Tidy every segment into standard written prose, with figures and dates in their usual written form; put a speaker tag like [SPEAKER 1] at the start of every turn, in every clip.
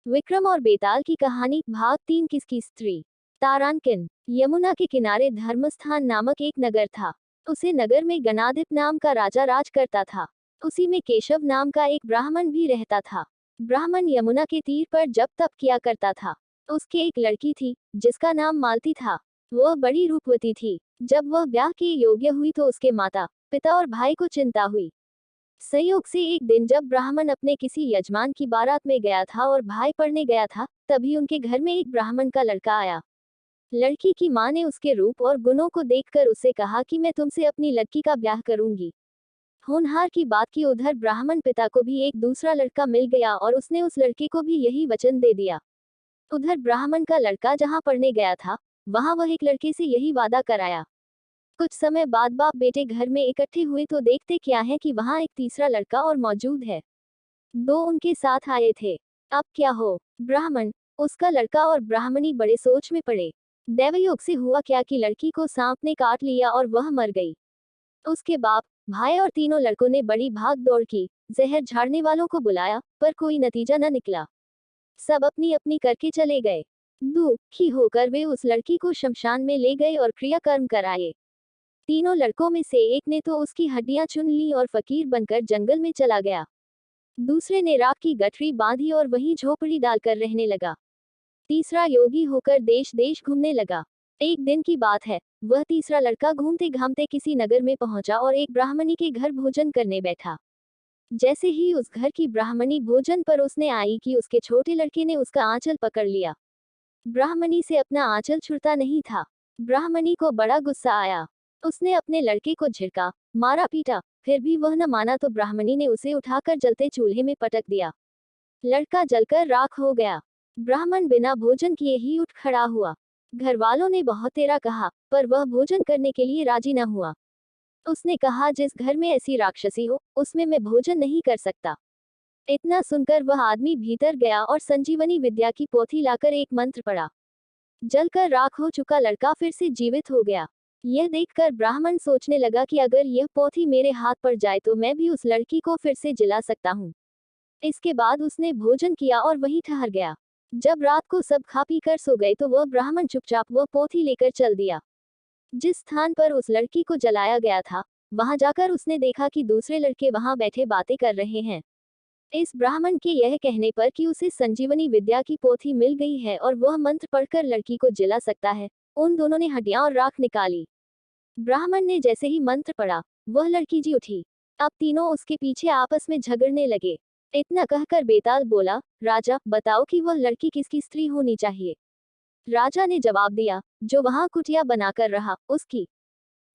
[SPEAKER 1] विक्रम और बेताल की कहानी भाग 3। किसकी स्त्री। तारांकिन। यमुना के किनारे धर्मस्थान नामक एक नगर था। उसे नगर में गणाधिप नाम का राजा राज करता था। उसी में केशव नाम का एक ब्राह्मण भी रहता था। ब्राह्मण यमुना के तीर पर जप तप किया करता था। उसके एक लड़की थी जिसका नाम मालती था। वह बड़ी रूपवती थी। जब वह ब्याह के योग्य हुई तो उसके माता पिता और भाई को चिंता हुई। संयोग से एक दिन जब ब्राह्मण अपने किसी यजमान की बारात में गया था और भाई पढ़ने गया था, तभी उनके घर में एक ब्राह्मण का लड़का आया। लड़की की मां ने उसके रूप और गुणों को देखकर उसे कहा कि मैं तुमसे अपनी लड़की का ब्याह करूंगी। होनहार की बात की उधर ब्राह्मण पिता को भी एक दूसरा लड़का मिल गया और उसने उस लड़के को भी यही वचन दे दिया। उधर ब्राह्मण का लड़का जहां पढ़ने गया था, वहां वह एक लड़के से यही वादा कराया। कुछ समय बाद बाप बेटे घर में इकट्ठे हुए तो देखते क्या है कि वहां एक तीसरा लड़का और मौजूद है। दो उनके साथ आए थे। अब क्या हो। ब्राह्मण, उसका लड़का और ब्राह्मणी बड़े सोच में पड़े। दैवयोग से हुआ क्या कि लड़की को सांप ने काट लिया और वह मर गई। उसके बाप, भाई और तीनों लड़कों ने बड़ी भाग दौड़ की। जहर झाड़ने वालों को बुलाया, पर कोई नतीजा न निकला। सब अपनी अपनी करके चले गए। दुखी होकर वे उस लड़की को शमशान में ले गए और क्रियाकर्म कराए। तीनों लड़कों में से एक ने तो उसकी हड्डियां चुन ली और फकीर बनकर जंगल में चला गया। दूसरे ने राख की गठरी बांधी और वहीं झोपड़ी डालकर रहने लगा। तीसरा योगी होकर देश देश घूमने लगा। एक दिन की बात है, वह तीसरा लड़का घूमते घामते किसी नगर में पहुंचा और एक ब्राह्मणी के घर भोजन करने बैठा। जैसे ही उस घर की ब्राह्मणी भोजन परोसने आई कि उसके छोटे लड़के ने उसका आंचल पकड़ लिया। ब्राह्मणी से अपना आंचल छुड़ता नहीं था। ब्राह्मणी को बड़ा गुस्सा आया। उसने अपने लड़के को झिड़का, मारा पीटा, फिर भी वह न माना तो ब्राह्मणी ने उसे उठाकर जलते चूल्हे में पटक दिया। लड़का जलकर राख हो गया। ब्राह्मण बिना भोजन किए ही उठ खड़ा हुआ। घर वालों ने बहुत तेरा कहा, पर वह भोजन करने के लिए राजी न हुआ। उसने कहा जिस घर में ऐसी राक्षसी हो, उसमें मैं भोजन नहीं कर सकता। इतना सुनकर वह आदमी भीतर गया और संजीवनी विद्या की पोथी लाकर एक मंत्र पढ़ा। जलकर राख हो चुका लड़का फिर से जीवित हो गया। यह देखकर ब्राह्मण सोचने लगा कि अगर यह पोथी मेरे हाथ पड़ जाए तो मैं भी उस लड़की को फिर से जिला सकता हूँ। इसके बाद उसने भोजन किया और वहीं ठहर गया। जब रात को सब खा पी कर सो गए तो वह ब्राह्मण चुपचाप वह पोथी लेकर चल दिया। जिस स्थान पर उस लड़की को जलाया गया था, वहां जाकर उसने देखा कि दूसरे लड़के वहां बैठे बातें कर रहे हैं। इस ब्राह्मण के यह कहने पर कि उसे संजीवनी विद्या की पोथी मिल गई है और वह मंत्र पढ़कर लड़की को जिला सकता है, उन दोनों ने हड्डियां और राख निकाली। ब्राह्मण ने जैसे ही मंत्र पढ़ा, वह लड़की जी उठी। अब तीनों उसके पीछे आपस में झगड़ने लगे। इतना कहकर बेताल बोला, राजा बताओ कि वह लड़की किसकी स्त्री होनी चाहिए। राजा ने जवाब दिया, जो वहां कुटिया बनाकर रहा, उसकी।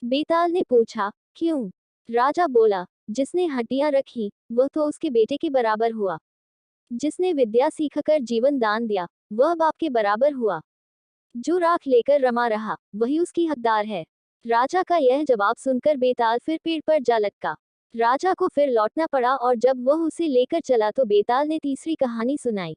[SPEAKER 1] बेताल ने पूछा, क्यों। राजा बोला, जिसने हड्डियां रखी, वह तो उसके बेटे के बराबर हुआ। जिसने विद्या सीखकर जीवन दान दिया, वह बाप के बराबर हुआ। जो राख लेकर रमा रहा, वही उसकी हकदार है। राजा का यह जवाब सुनकर बेताल फिर पेड़ पर जा लटका। राजा को फिर लौटना पड़ा और जब वह उसे लेकर चला तो बेताल ने तीसरी कहानी सुनाई।